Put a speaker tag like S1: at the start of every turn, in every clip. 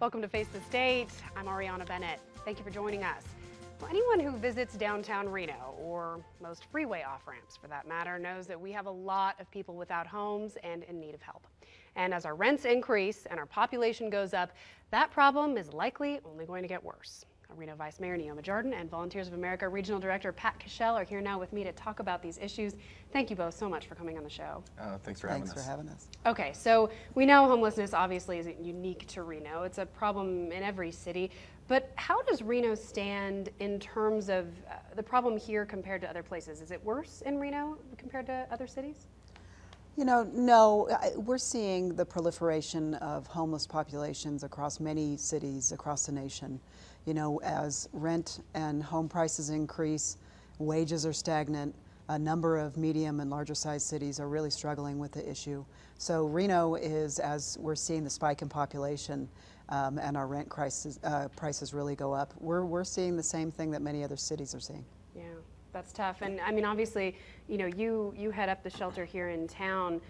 S1: Welcome to Face the State. I'm Ariana Bennett. Thank you for joining us. Well, anyone who visits downtown Reno, or most freeway off-ramps for that matter, knows that we have a lot of people without homes and in need of help. And as our rents increase and our population goes up, that problem is likely only going to get worse. Reno Vice Mayor Neoma Jordan and Volunteers of America Regional Director Pat Cashell are here now with me to talk about these issues. Thank you both so much for coming on the show.
S2: Thanks for having us.
S3: Thanks for having us.
S1: Okay, so we know homelessness obviously isn't unique to Reno. It's a problem in every city. But how does Reno stand in terms of the problem here compared to other places? Is it worse in Reno compared to other cities?
S3: You know, no, we're seeing the proliferation of homeless populations across many cities across the nation. You know, as rent and home prices increase, wages are stagnant, a number of medium and larger sized cities are really struggling with the issue. So Reno is, as we're seeing the spike in population and our rent prices really go up, we're seeing the same thing that many other cities are seeing.
S1: Yeah. That's tough. And I mean, obviously, you know, you head up the shelter here in town.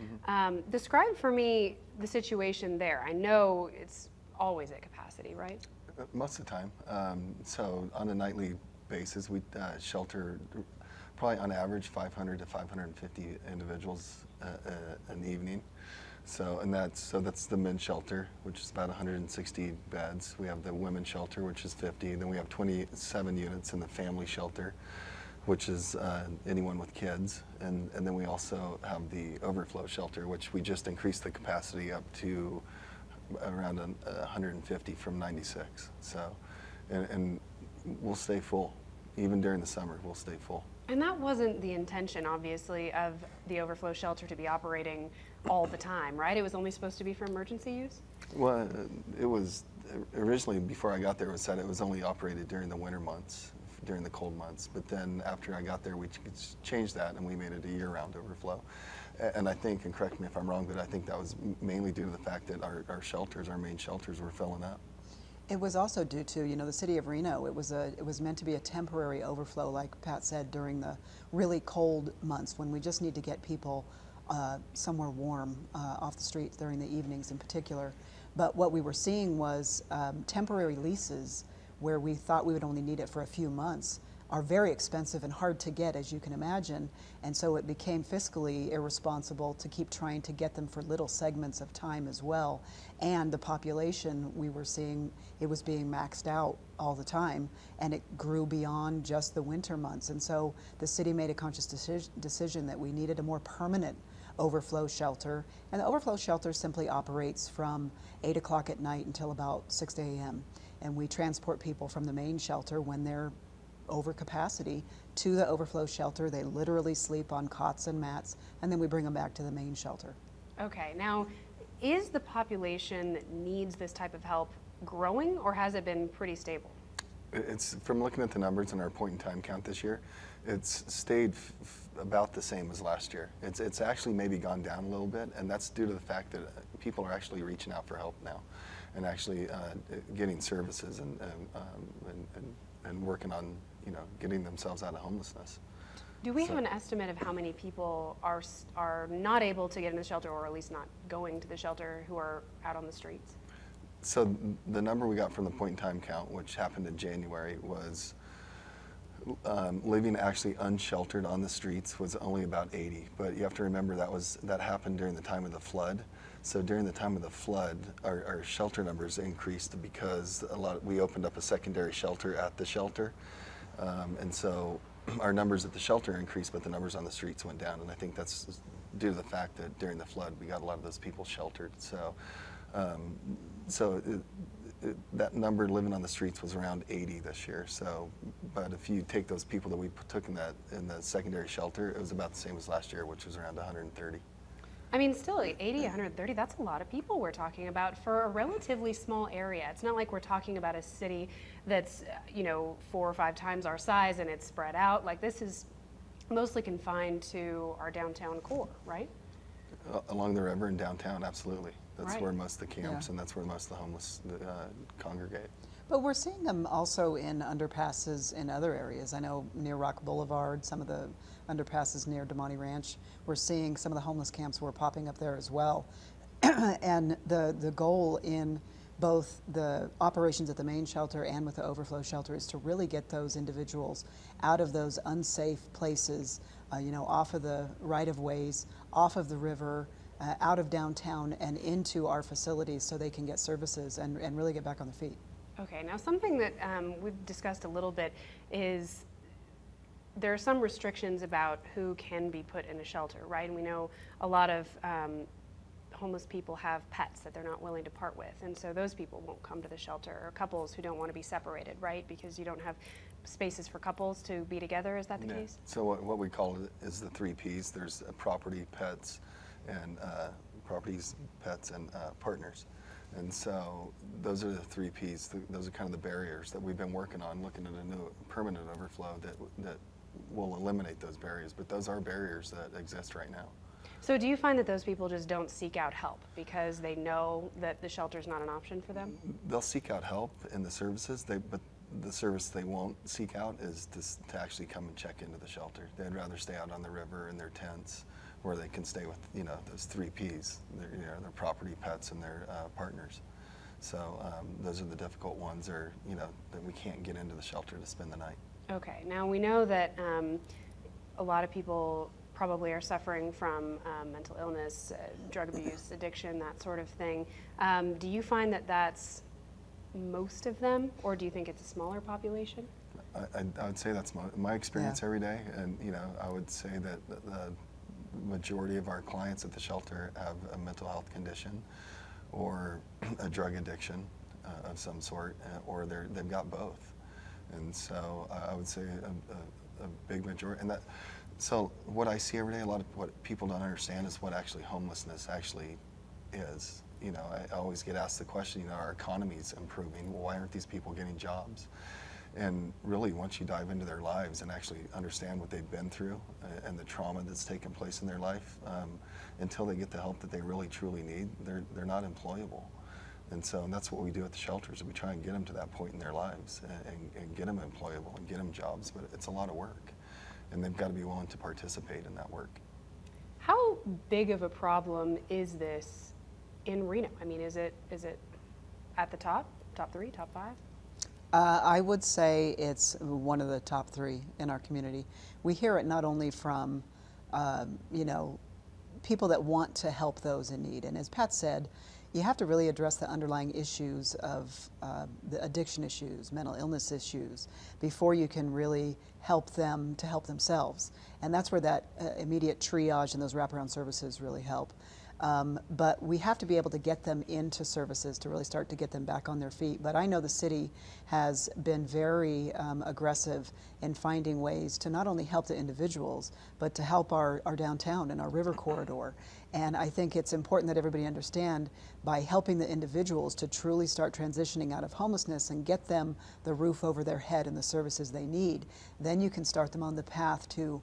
S1: Describe for me the situation there. I know it's always at capacity, right?
S2: Most of the time. So on a nightly basis, we shelter probably on average 500 to 550 individuals an evening. So that's the men's shelter, which is about 160 beds. We have the women's shelter, which is 50. Then we have 27 units in the family shelter, which is anyone with kids. And then we also have the Overflow shelter, which we just increased the capacity up to around 150 from 96. So, and we'll stay full. Even during the summer, we'll stay full.
S1: And that wasn't the intention, obviously, of the Overflow shelter to be operating all the time, right? It was only supposed to be for emergency use?
S2: Well, it was originally, before I got there, it was said it was only operated during the winter months, during the cold months. But then after I got there, we changed that and we made it a year-round overflow. And I think, and correct me if I'm wrong, but I think that was mainly due to the fact that our shelters, our main shelters, were filling up.
S3: It was also due to, you know, the city of Reno. It was meant to be a temporary overflow, like Pat said, during the really cold months when we just need to get people somewhere warm off the streets during the evenings in particular. But what we were seeing was temporary leases where we thought we would only need it for a few months are very expensive and hard to get, as you can imagine. And so it became fiscally irresponsible to keep trying to get them for little segments of time as well. And the population, we were seeing, it was being maxed out all the time, and it grew beyond just the winter months. And so the city made a conscious decision that we needed a more permanent overflow shelter. And the overflow shelter simply operates from 8 o'clock at night until about 6 a.m. And we transport people from the main shelter when they're over capacity to the overflow shelter. They literally sleep on cots and mats, and then we bring them back to the main shelter.
S1: Okay, now, is the population that needs this type of help growing, or has it been pretty stable?
S2: It's, from looking at the numbers in our point in time count this year, it's stayed about the same as last year. It's actually maybe gone down a little bit, and that's due to the fact that people are actually reaching out for help now, and actually getting services and working on, you know, getting themselves out of homelessness.
S1: Do we have an estimate of how many people are not able to get in the shelter, or at least not going to the shelter, who are out on the streets?
S2: So the number we got from the point in time count, which happened in January, was living actually unsheltered on the streets was only about 80. But you have to remember that happened during the time of the flood. So during the time of the flood, our shelter numbers increased because we opened up a secondary shelter at the shelter. And so our numbers at the shelter increased, but the numbers on the streets went down. And I think that's due to the fact that during the flood, we got a lot of those people sheltered. So, that number living on the streets was around 80 this year. So, but if you take those people that we took in the secondary shelter, it was about the same as last year, which was around 130.
S1: I mean, still 80, 130, that's a lot of people we're talking about for a relatively small area. It's not like we're talking about a city that's, you know, 4 or 5 times our size and it's spread out. Like, this is mostly confined to our downtown core, right?
S2: Along the river in downtown, absolutely. That's
S1: Right.
S2: where most of the camps and that's where most of the homeless congregate.
S3: But we're seeing them also in underpasses in other areas. I know near Rock Boulevard, some of the underpasses near DeMonte Ranch, we're seeing some of the homeless camps were popping up there as well. And the goal in both the operations at the main shelter and with the overflow shelter is to really get those individuals out of those unsafe places, off of the right-of-ways, off of the river, out of downtown and into our facilities so they can get services and really get back on their feet.
S1: Okay, now something that we've discussed a little bit is there are some restrictions about who can be put in a shelter, right? And we know a lot of homeless people have pets that they're not willing to part with, and so those people won't come to the shelter, or couples who don't want to be separated, right? Because you don't have spaces for couples to be together. Is that the case?
S2: So what we call it is the 3 Ps. There's property, pets, and partners. And so those are the 3 Ps. Those are kind of the barriers that we've been working on, looking at a new permanent overflow that will eliminate those barriers. But those are barriers that exist right now.
S1: So do you find that those people just don't seek out help because they know that the shelter is not an option for them?
S2: They'll seek out help in the services, but the service they won't seek out is to actually come and check into the shelter. They'd rather stay out on the river in their tents where they can stay with, those 3 Ps, their property, pets, and their partners. So those are the difficult ones, that we can't get into the shelter to spend the night. Okay,
S1: now we know that a lot of people probably are suffering from mental illness, drug abuse, addiction, that sort of thing. Do you find that that's most of them, or do you think it's a smaller population?
S2: I would say that's my experience every day, and I would say that the majority of our clients at the shelter have a mental health condition or a drug addiction of some sort, or they've got both. And so I would say a big majority. So what I see every day, a lot of what people don't understand is what actually homelessness actually is. I always get asked the question, our economy's improving, well, why aren't these people getting jobs? And really, once you dive into their lives and actually understand what they've been through and the trauma that's taken place in their life, until they get the help that they really truly need, they're not employable. And that's what we do at the shelters. We try and get them to that point in their lives and get them employable and get them jobs, but it's a lot of work. And they've got to be willing to participate in that work.
S1: How big of a problem is this in Reno? I mean, is it at the top 3, top 5?
S3: I would say it's one of the top 3 in our community. We hear it not only from, people that want to help those in need. And as Pat said, you have to really address the underlying issues of the addiction issues, mental illness issues, before you can really help them to help themselves. And that's where that immediate triage and those wraparound services really help. But we have to be able to get them into services to really start to get them back on their feet. But I know the city has been very aggressive in finding ways to not only help the individuals, but to help our downtown and our river corridor. And I think it's important that everybody understand, by helping the individuals to truly start transitioning out of homelessness and get them the roof over their head and the services they need, then you can start them on the path to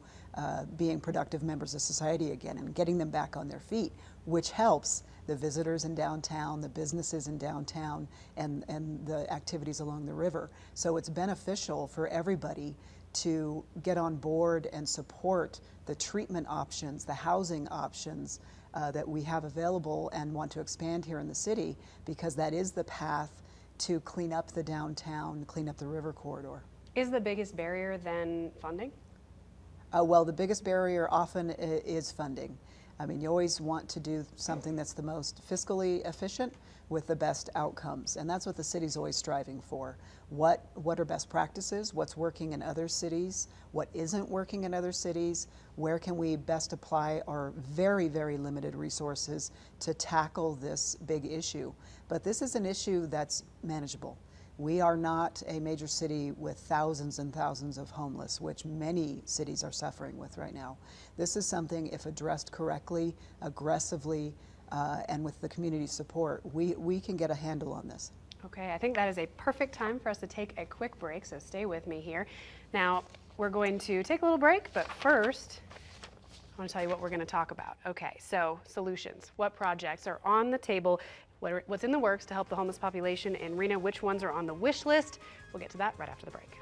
S3: being productive members of society again and getting them back on their feet, which helps the visitors in downtown, the businesses in downtown, and the activities along the river. So it's beneficial for everybody to get on board and support the treatment options, the housing options that we have available and want to expand here in the city, because that is the path to clean up the downtown, clean up the river corridor.
S1: Is the biggest barrier then funding?
S3: Well, the biggest barrier often is funding. I mean, you always want to do something that's the most fiscally efficient with the best outcomes, and that's what the city's always striving for. What are best practices? What's working in other cities? What isn't working in other cities? Where can we best apply our very, very limited resources to tackle this big issue? But this is an issue that's manageable. We are not a major city with thousands and thousands of homeless, which many cities are suffering with right now. This is something, if addressed correctly, aggressively, and with the community support, we can get a handle on this.
S1: Okay, I think that is a perfect time for us to take a quick break, so stay with me here. Now, we're going to take a little break, but first, I want to tell you what we're going to talk about. Okay, so solutions. What projects are on the table? What's in the works to help the homeless population in Reno? Which ones are on the wish list? We'll get to that right after the break.